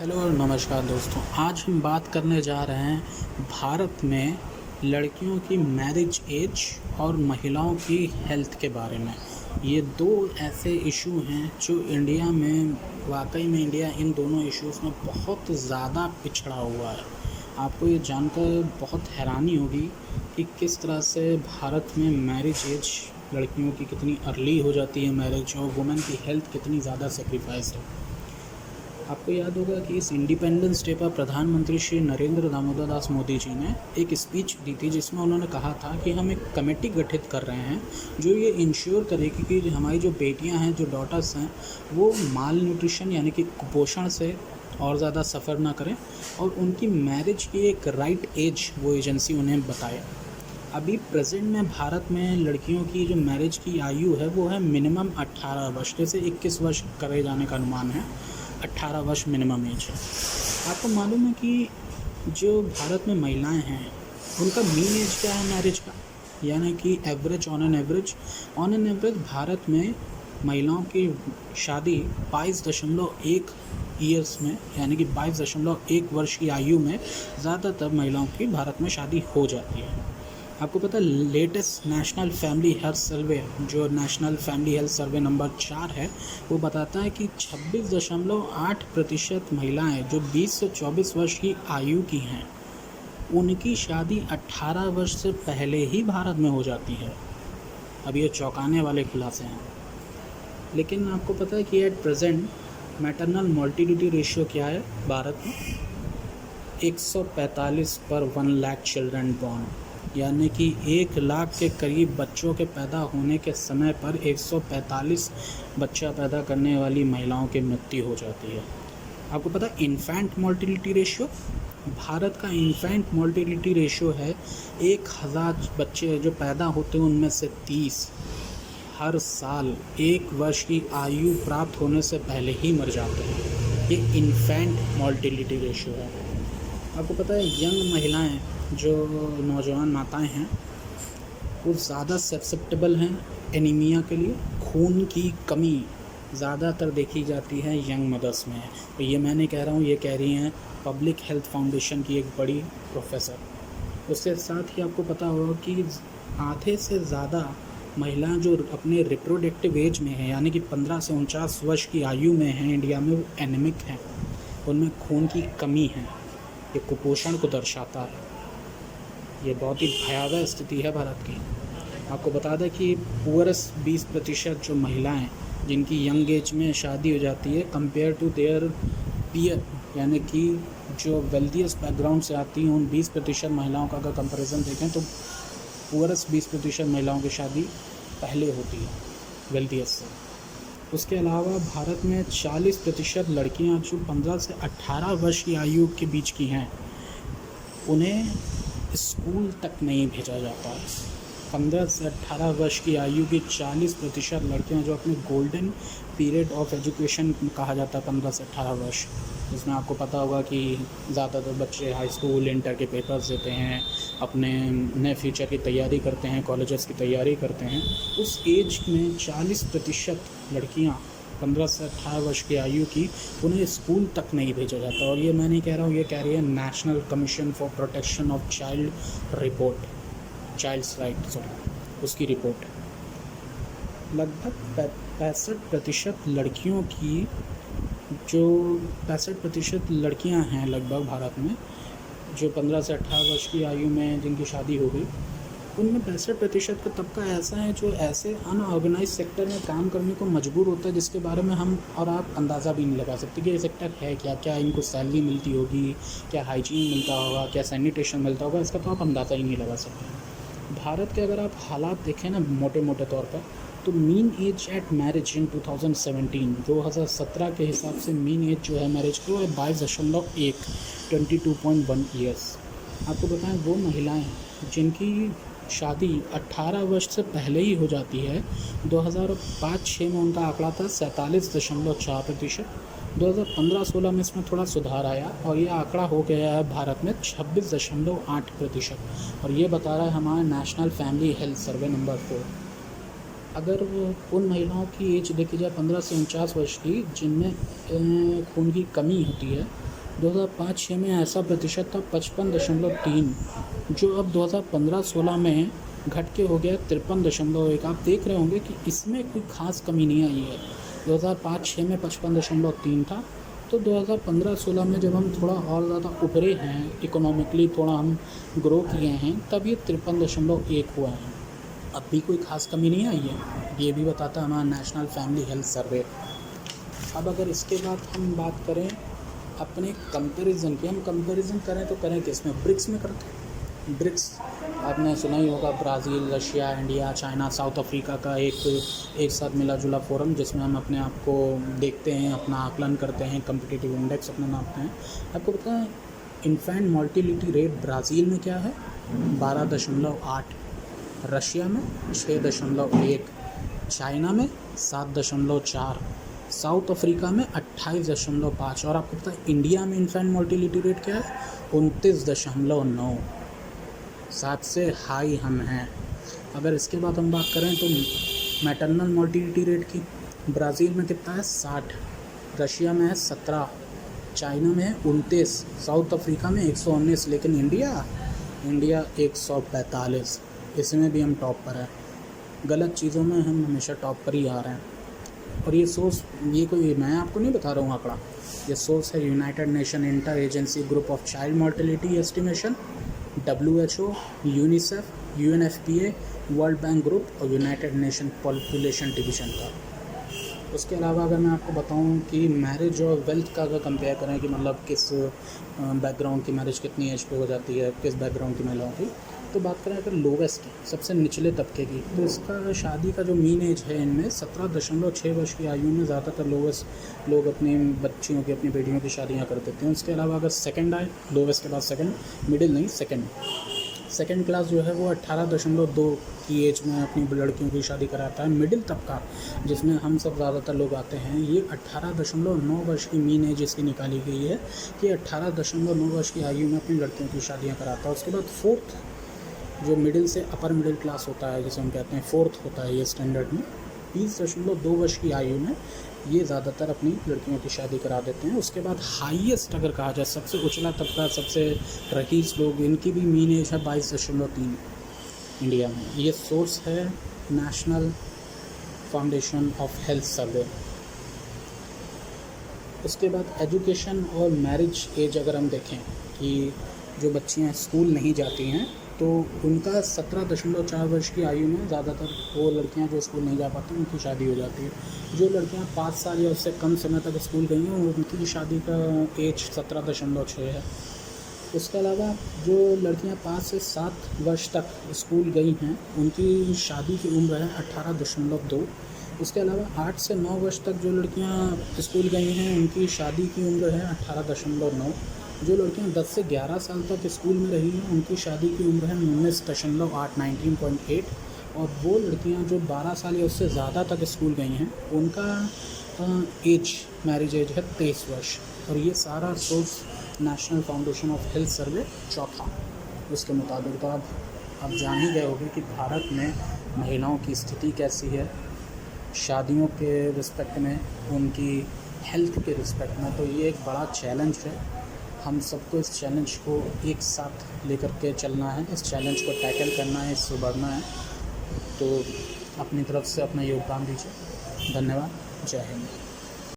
Hello और नमस्कार दोस्तों। आज हम बात करने जा रहे हैं भारत में लड़कियों की मैरिज एज और महिलाओं की हेल्थ के बारे में। ये दो ऐसे इशू हैं जो इंडिया में वाकई में इंडिया इन दोनों इश्यूज़ में बहुत ज़्यादा पिछड़ा हुआ है। आपको ये जानकर बहुत हैरानी होगी कि किस तरह से भारत में मैरिज एज लड़कियों की कितनी अर्ली हो जाती है मैरिज, और वुमेन की हेल्थ कितनी ज़्यादा सेक्रीफाइस है। आपको याद होगा कि इस इंडिपेंडेंस डे पर प्रधानमंत्री श्री नरेंद्र दामोदर दास मोदी जी ने एक स्पीच दी थी जिसमें उन्होंने कहा था कि हम एक कमेटी गठित कर रहे हैं जो ये इंश्योर करेगी कि हमारी जो बेटियां हैं, जो डॉटर्स हैं, वो माल न्यूट्रिशन यानी कि कुपोषण से और ज़्यादा सफ़र ना करें, और उनकी मैरिज की एक राइट एज वो एजेंसी उन्हें बताए। अभी प्रेजेंट में भारत में लड़कियों की जो मैरिज की आयु है वो है मिनिमम 18 वर्ष, जैसे 21 वर्ष करे जाने का अनुमान है। 18 वर्ष मिनिमम एज है। आपको मालूम है कि जो भारत में महिलाएं हैं उनका मीन एज क्या है मैरिज का, यानी कि average on an average Bharat में महिलाओं की शादी 22.1 ईयर्स में, यानी कि 22.1 वर्ष की आयु में ज़्यादातर महिलाओं की भारत में शादी हो जाती है। आपको पता है latest national family health survey, जो national family health survey number 4 है, वो बताता है कि 26.8% महिलाएं जो 20 से 24 वर्ष की आयु की हैं उनकी शादी 18 वर्ष से पहले ही भारत में हो जाती है। अब ये चौंकाने वाले खुलासे हैं। लेकिन आपको पता है कि at present maternal mortality ratio क्या है भारत में? 145 पर 1 लाख चिल्ड्रन बॉर्न, यानी कि 1 लाख के करीब बच्चों के पैदा होने के समय पर 145 बच्चा पैदा करने वाली महिलाओं की मृत्यु हो जाती है। आपको पता है इन्फेंट मोर्टिलिटी रेशियो, भारत का इन्फेंट मोर्टिलिटी रेशियो है 1000 बच्चे जो पैदा होते हैं उनमें से 30 हर साल 1 वर्ष की आयु प्राप्त होने से पहले ही मर जाते हैं। ये इन्फेंट मोर्टिलिटी रेशियो है। आपको पता है यंग महिलाएं, जो नौजवान माताएं हैं, वो ज़्यादा ससेप्टेबल हैं एनीमिया के लिए। खून की कमी ज़्यादातर देखी जाती है यंग मदर्स में। तो ये मैं नहीं कह रहा हूँ, ये कह रही हैं पब्लिक हेल्थ फाउंडेशन की एक बड़ी प्रोफेसर। उसके साथ ही आपको पता होगा कि आधे से ज़्यादा महिलाएं जो अपने रिप्रोडक्टिव एज में हैं, यानी कि 15 से 49 वर्ष की आयु में हैं इंडिया में, वो एनीमिक हैं, उनमें खून की कमी है। ये कुपोषण को दर्शाता है। ये बहुत ही भयावह स्थिति है भारत की। आपको बता दें कि पुअरेस्ट 20% जो महिलाएं जिनकी यंग एज में शादी हो जाती है कंपेयर टू देयर पीयर, यानी कि जो वेल्थियस्ट बैकग्राउंड से आती हैं, उन 20% महिलाओं का अगर कंपैरिजन देखें तो पुअरेस्ट 20% महिलाओं की शादी पहले होती है वेल्थियस्ट से। उसके अलावा भारत में 40% लड़कियां जो 15 से 18 वर्ष की आयु के बीच की हैं उन्हें स्कूल तक नहीं भेजा जाता है। 15 से 18 वर्ष की आयु की 40% लड़कियां जो अपने गोल्डन पीरियड ऑफ एजुकेशन कहा जाता है 15 से 18 वर्ष, जिसमें आपको पता होगा कि ज़्यादातर बच्चे हाई स्कूल इंटर के पेपर्स देते हैं, अपने नए फ्यूचर की तैयारी करते हैं, कॉलेजेस की तैयारी करते हैं। उस एज में 40% लड़कियां 15 से 18 वर्ष की आयु की, उन्हें स्कूल तक नहीं भेजा जाता। और ये मैं नहीं कह रहा हूँ, ये कह रही है national commission for protection of child's right, उसकी रिपोर्ट। लगभग 65% लड़कियों की, जो 65% लड़कियां हैं लगभग भारत में जो 15 से 18 वर्ष की आयु में जिनकी शादी हो गई, उनमें 65% का तबका ऐसा है जो ऐसे अनऑर्गेनाइज सेक्टर में काम करने को मजबूर होता है जिसके बारे में हम और आप अंदाज़ा भी नहीं लगा सकते कि ये सेक्टर है क्या। क्या इनको सैलरी मिलती होगी, क्या हाइजीन मिलता होगा, क्या सैनिटेशन मिलता होगा, इसका तो आप अंदाज़ा ही नहीं लगा सकते। भारत के अगर आप हालात देखें ना मोटे मोटे तौर पर, तो mean age at marriage in 2017 के हिसाब से मीन एज जो है मैरिज की वो है 22.1 ईयर्स। आपको बताएं वो महिलाएं जिनकी शादी 18 वर्ष से पहले ही हो जाती है, 2005-06 में उनका आंकड़ा था 47.4%। 2015-16 में इसमें थोड़ा सुधार आया और ये आंकड़ा हो गया है भारत में 26.8%। और ये बता रहा है हमारा national family health survey number 4। अगर उन महिलाओं की एज देखी जाए 15 से 49 वर्ष की जिनमें खून की कमी होती है, 2005-6 में ऐसा प्रतिशत था 55.3, जो अब 2015-16 में घट के हो गया 53.1। आप देख रहे होंगे कि इसमें कोई ख़ास कमी नहीं आई है। 2005-6 में 55.3 था, तो 2015-16 में जब हम थोड़ा और ज़्यादा उभरे हैं, इकोनॉमिकली थोड़ा हम ग्रो किए हैं, तब ये 53.1 हुआ है। अब भी कोई ख़ास कमी नहीं आई है, ये भी बताता है हमारा नेशनल फैमिली हेल्थ सर्वे। अब अगर इसके बाद हम बात करें अपने कंपैरिजन की, हम कंपैरिजन करें तो करें किस में? ब्रिक्स में करते हैं। ब्रिक्स आपने सुना ही होगा, Brazil, Russia, India, China, south Africa का एक साथ मिला जुला फोरम, जिसमें हम अपने आप को देखते हैं, अपना आकलन करते हैं, कम्पिटिटिव इंडेक्स अपना नापते हैं। आपको पता है इन्फेंट मोर्टेलिटी रेट ब्राज़ील में क्या है? 12.8, रशिया में 6.1, चाइना में 7.4, साउथ अफ्रीका में 28.5, और आपको पता है इंडिया में इन्फेंट मोर्टेलिटी रेट क्या है? 29.9। 7 से हाई हम हैं। अगर इसके बाद हम बात करें तो मैटरनल मोर्टेलिटी रेट की, ब्राज़ील में कितना है? 60, रशिया में है 17, चाइना में है 29, साउथ अफ्रीका में 119, लेकिन इंडिया 145। इसमें भी हम टॉप पर है। गलत चीज़ों में हम हमेशा टॉप पर ही आ रहे हैं। और ये सोर्स, ये कोई मैं आपको नहीं बता रहा हूँ आंकड़ा, ये सोर्स है United nation inter agency group of child mortality estimation, WHO, UNICEF, UNFPA, world bank group और यूनाइटेड नेशन पॉपुलेशन डिवीज़न का। उसके अलावा अगर मैं आपको बताऊं कि मैरिज और वेल्थ का अगर कंपेयर करें कि मतलब किस बैकग्राउंड की मैरिज कितनी एज पे हो जाती है, किस बैकग्राउंड की महिलाओं की, तो बात करें अगर लोवेस्ट सबसे निचले तबके की, तो इसका शादी का जो मीन एज है इनमें 17.6 वर्ष की आयु में ज़्यादातर लोवेस्ट लोग अपनी बच्चियों की, अपनी बेटियों की शादियाँ कर देते हैं। उसके अलावा अगर सेकंड आए, लोवेस्ट के बाद सेकंड, मिडिल नहीं, सेकंड क्लास जो है वो 18.2 की एज में अपनी लड़कियों की शादी कराता है। मिडिल तबका जिसमें हम सब ज़्यादातर लोग आते हैं, ये 18.9 वर्ष की मीन एज इसकी निकाली गई है कि 18.9 वर्ष की आयु में अपनी लड़कियों की शादियाँ कराता है। उसके बाद फोर्थ जो मिडिल से अपर मिडिल क्लास होता है, जिसे हम कहते हैं फोर्थ होता है ये स्टैंडर्ड में, 20.2 वर्ष की आयु में ये ज़्यादातर अपनी लड़कियों की शादी करा देते हैं। उसके बाद हाईएस्ट अगर कहा जाए, सबसे उछला तबका, सबसे रईस लोग, इनकी भी मीन एज है 22.3 इंडिया में। ये सोर्स है national foundation of health survey. उसके बाद एजुकेशन और मैरिज एज अगर हम देखें कि जो बच्चियां स्कूल नहीं जाती हैं, तो उनका 17.4 वर्ष की आयु में ज़्यादातर वो लड़कियां जो स्कूल नहीं जा पाती उनकी शादी हो जाती है। जो लड़कियां 5 साल या उससे कम समय तक स्कूल गई हैं, उनकी शादी का एज 17.6 है। उसके अलावा जो लड़कियां 5 से 7 वर्ष तक स्कूल गई हैं, उनकी शादी की उम्र है 18.2। उसके अलावा 8 से 9 वर्ष तक जो लड़कियां स्कूल गई हैं, उनकी शादी की उम्र है 18.9। जो लड़कियां 10 से 11 साल तक स्कूल में रही हैं, उनकी शादी की उम्र है 19.8, 19.8। और वो लड़कियां जो 12 साल या उससे ज़्यादा तक स्कूल गई हैं, उनका मैरिज एज है 23 वर्ष। और ये सारा source national foundation of health survey चौथा, उसके मुताबिक। तो अब जान ही गए होंगे कि भारत में महिलाओं की स्थिति कैसी है शादियों के रिस्पेक्ट में, उनकी हेल्थ के रिस्पेक्ट में। तो ये एक बड़ा चैलेंज है, हम सबको इस चैलेंज को एक साथ लेकर के चलना है, इस चैलेंज को टैकल करना है, इससे बढ़ना है। तो अपनी तरफ से अपना योगदान दीजिए। धन्यवाद। जय हिंद।